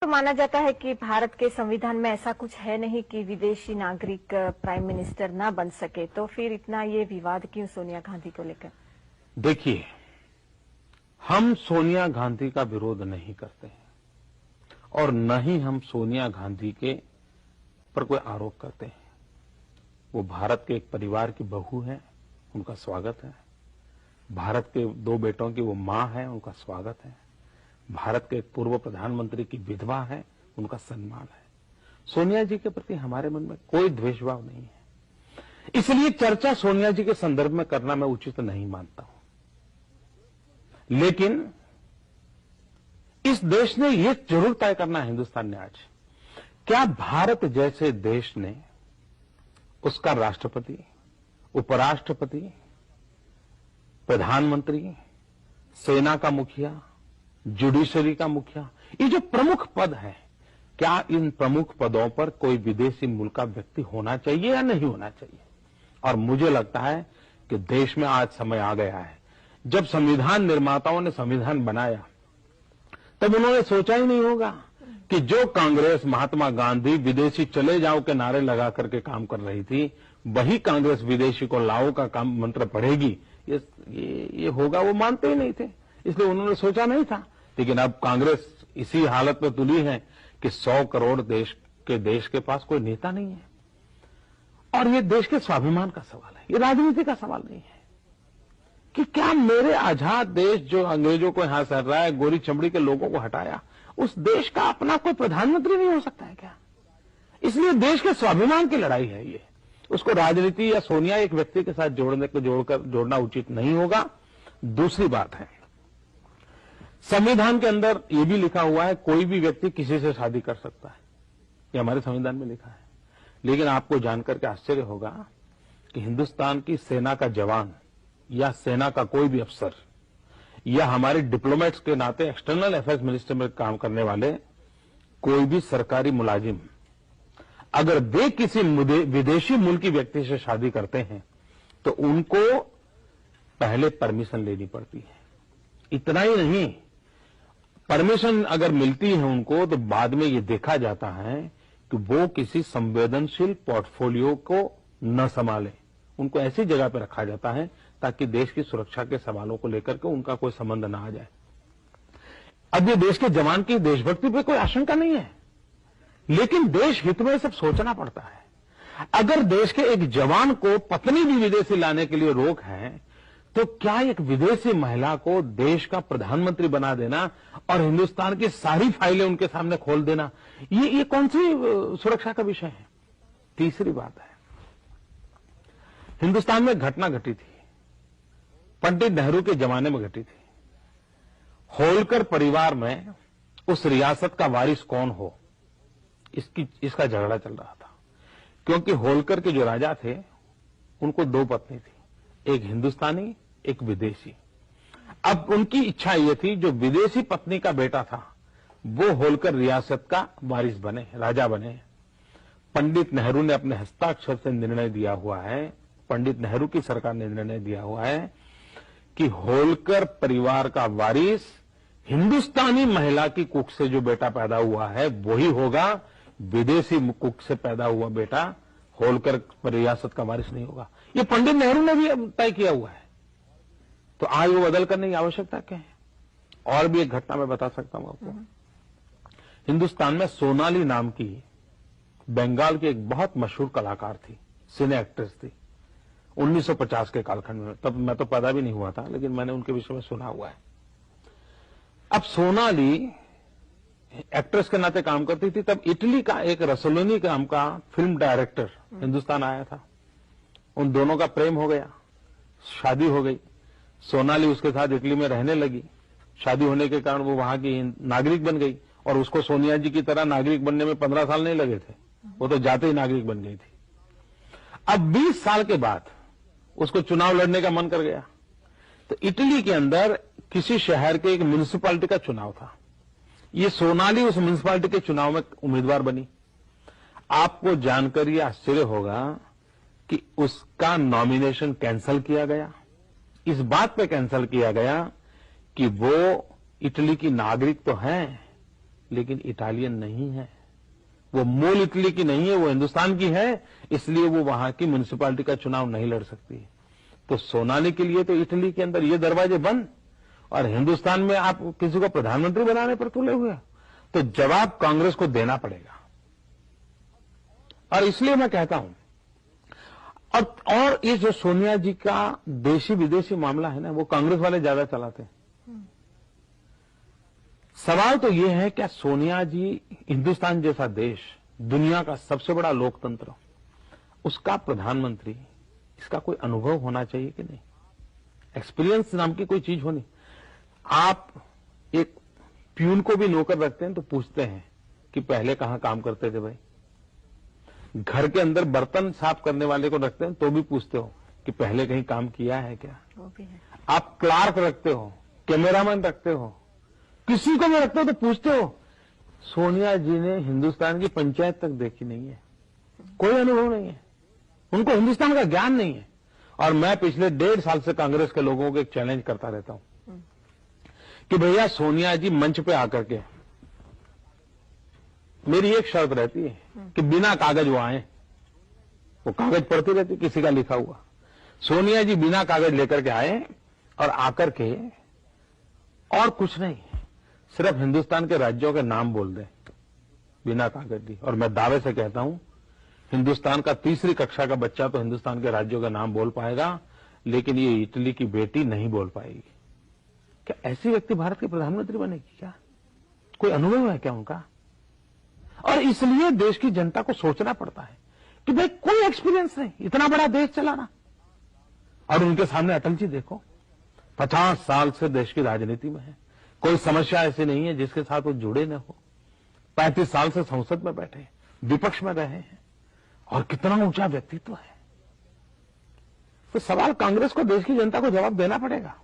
तो माना जाता है कि भारत के संविधान में ऐसा कुछ है नहीं कि विदेशी नागरिक प्राइम मिनिस्टर ना बन सके, तो फिर इतना ये विवाद क्यों सोनिया गांधी को लेकर? देखिए, हम सोनिया गांधी का विरोध नहीं करते हैं और न ही हम सोनिया गांधी के पर कोई आरोप करते हैं। वो भारत के एक परिवार की बहू है, उनका स्वागत है। भारत के 2 बेटों की वो मां है, उनका स्वागत है। भारत के एक पूर्व प्रधानमंत्री की विधवा है, उनका सम्मान है। सोनिया जी के प्रति हमारे मन में कोई द्वेषभाव नहीं है, इसलिए चर्चा सोनिया जी के संदर्भ में करना मैं उचित नहीं मानता हूं। लेकिन इस देश ने यह जरूर तय करना है, हिंदुस्तान ने आज, क्या भारत जैसे देश ने उसका राष्ट्रपति, उपराष्ट्रपति, प्रधानमंत्री, सेना का मुखिया, जुडिशरी का मुखिया, ये जो प्रमुख पद है, क्या इन प्रमुख पदों पर कोई विदेशी मूल का व्यक्ति होना चाहिए या नहीं होना चाहिए? और मुझे लगता है कि देश में आज समय आ गया है। जब संविधान निर्माताओं ने संविधान बनाया तब उन्होंने सोचा ही नहीं होगा कि जो कांग्रेस महात्मा गांधी विदेशी चले जाओ के नारे लगा करके काम कर रही थी, वही कांग्रेस विदेशी को लाओ का काम मंत्र पढ़ेगी, ये होगा, वो मानते ही नहीं थे, इसलिए उन्होंने सोचा नहीं था। लेकिन अब कांग्रेस इसी हालत में तुली है कि 100 करोड़ देश के पास कोई नेता नहीं है। और ये देश के स्वाभिमान का सवाल है, ये राजनीति का सवाल नहीं है कि क्या मेरे आजाद देश जो अंग्रेजों को यहां से हट रहा है, गोरी चमड़ी के लोगों को हटाया, उस देश का अपना कोई प्रधानमंत्री नहीं हो सकता है क्या? इसलिए देश के स्वाभिमान की लड़ाई है ये। उसको राजनीति या सोनिया एक व्यक्ति के साथ जोड़ना उचित नहीं होगा। दूसरी बात है, संविधान के अंदर यह भी लिखा हुआ है कोई भी व्यक्ति किसी से शादी कर सकता है, ये हमारे संविधान में लिखा है। लेकिन आपको जानकर के आश्चर्य होगा कि हिंदुस्तान की सेना का जवान या सेना का कोई भी अफसर या हमारे डिप्लोमेट्स के नाते एक्सटर्नल अफेयर्स मिनिस्टर में काम करने वाले कोई भी सरकारी मुलाजिम, अगर वे किसी विदेशी मुल्क की व्यक्ति से शादी करते हैं तो उनको पहले परमिशन लेनी पड़ती है। इतना ही नहीं, परमिशन अगर मिलती है उनको तो बाद में ये देखा जाता है कि वो किसी संवेदनशील पोर्टफोलियो को न संभाले, उनको ऐसी जगह पर रखा जाता है ताकि देश की सुरक्षा के सवालों को लेकर के उनका कोई संबंध ना आ जाए। अब ये देश के जवान की देशभक्ति पे कोई आशंका नहीं है, लेकिन देश हित में सब सोचना पड़ता है। अगर देश के एक जवान को पत्नी भी विदेशी लाने के लिए रोक है, तो क्या एक विदेशी महिला को देश का प्रधानमंत्री बना देना और हिंदुस्तान की सारी फाइलें उनके सामने खोल देना, ये कौन सी सुरक्षा का विषय है? तीसरी बात है, हिंदुस्तान में घटना घटी थी, पंडित नेहरू के जमाने में घटी थी। होलकर परिवार में उस रियासत का वारिस कौन हो, इसका झगड़ा चल रहा था, क्योंकि होलकर के जो राजा थे उनको 2 पत्नी थी, एक हिंदुस्तानी, एक विदेशी। अब उनकी इच्छा यह थी जो विदेशी पत्नी का बेटा था वो होलकर रियासत का वारिस बने, राजा बने। पंडित नेहरू ने अपने हस्ताक्षर से निर्णय दिया हुआ है, पंडित नेहरू की सरकार ने निर्णय दिया हुआ है कि होलकर परिवार का वारिस हिंदुस्तानी महिला की कुख से जो बेटा पैदा हुआ है वही होगा, विदेशी कुख से पैदा हुआ बेटा होलकर रियासत का वारिस नहीं होगा। ये पंडित नेहरू ने भी तय किया हुआ है, तो आज वो बदल करने की आवश्यकता क्या है? और भी एक घटना मैं बता सकता हूं आपको। हिंदुस्तान में सोनाली नाम की बंगाल की एक बहुत मशहूर कलाकार थी, सिने एक्ट्रेस थी, 1950 के कालखंड में, तब मैं तो पैदा भी नहीं हुआ था, लेकिन मैंने उनके विषय में सुना हुआ है। अब सोनाली एक्ट्रेस के नाते काम करती थी, तब इटली का एक रसोलिनी नाम का फिल्म डायरेक्टर हिंदुस्तान आया था, उन दोनों का प्रेम हो गया, शादी हो गई। सोनाली उसके साथ इटली में रहने लगी, शादी होने के कारण वो वहां की नागरिक बन गई, और उसको सोनिया जी की तरह नागरिक बनने में 15 साल नहीं लगे थे, वो तो जाते ही नागरिक बन गई थी। अब 20 साल के बाद उसको चुनाव लड़ने का मन कर गया, तो इटली के अंदर किसी शहर के एक म्युनिसिपैलिटी का चुनाव था, ये सोनाली उस म्युनिसिपैलिटी के चुनाव में उम्मीदवार बनी। आपको जानकर यह आश्चर्य होगा कि उसका नॉमिनेशन कैंसिल किया गया। इस बात पे कैंसिल किया गया कि वो इटली की नागरिक तो हैं, लेकिन इटालियन नहीं है, वो मूल इटली की नहीं है, वो हिंदुस्तान की है, इसलिए वो वहां की म्युनिसिपैलिटी का चुनाव नहीं लड़ सकती। तो सोनाली के लिए तो इटली के अंदर ये दरवाजे बंद, और हिंदुस्तान में आप किसी को प्रधानमंत्री बनाने पर तुले हुए। तो जवाब कांग्रेस को देना पड़ेगा। और इसलिए मैं कहता हूं, और ये जो सोनिया जी का देशी विदेशी मामला है ना, वो कांग्रेस वाले ज्यादा चलाते हैं। सवाल तो ये है, क्या सोनिया जी हिंदुस्तान जैसा देश, दुनिया का सबसे बड़ा लोकतंत्र, उसका प्रधानमंत्री, इसका कोई अनुभव होना चाहिए कि नहीं? एक्सपीरियंस नाम की कोई चीज होनी। आप एक प्यून को भी नौकर रखते हैं तो पूछते हैं कि पहले कहां काम करते थे भाई। घर के अंदर बर्तन साफ करने वाले को रखते हैं तो भी पूछते हो कि पहले कहीं काम किया है क्या? वो भी है। आप क्लार्क रखते हो, कैमरामैन रखते हो, किसी को भी रखते हो तो पूछते हो। सोनिया जी ने हिंदुस्तान की पंचायत तक देखी नहीं है, कोई अनुभव नहीं है, उनको हिंदुस्तान का ज्ञान नहीं है। और मैं पिछले 1.5 साल से कांग्रेस के लोगों को एक चैलेंज करता रहता हूं कि भैया सोनिया जी मंच पे आकर के, मेरी एक शर्त रहती है कि बिना कागज वो आए। वो कागज पढ़ती रहती किसी का लिखा हुआ। सोनिया जी बिना कागज लेकर के आए और आकर के, और कुछ नहीं, सिर्फ हिंदुस्तान के राज्यों के नाम बोल दें बिना कागज दी। और मैं दावे से कहता हूं, हिंदुस्तान का 3री कक्षा का बच्चा तो हिंदुस्तान के राज्यों का नाम बोल पाएगा, लेकिन ये इटली की बेटी नहीं बोल पाएगी। क्या ऐसी व्यक्ति भारत की प्रधानमंत्री बनेगी क्या? कोई अनुभव है क्या उनका? और इसलिए देश की जनता को सोचना पड़ता है कि भाई कोई एक्सपीरियंस नहीं, इतना बड़ा देश चलाना। और उनके सामने अटल जी देखो, 50 साल से देश की राजनीति में है, कोई समस्या ऐसी नहीं है जिसके साथ वो जुड़े न हो। 35 साल से संसद में बैठे, विपक्ष में रहे हैं, और कितना ऊंचा व्यक्तित्व है। तो सवाल कांग्रेस को, देश की जनता को जवाब देना पड़ेगा।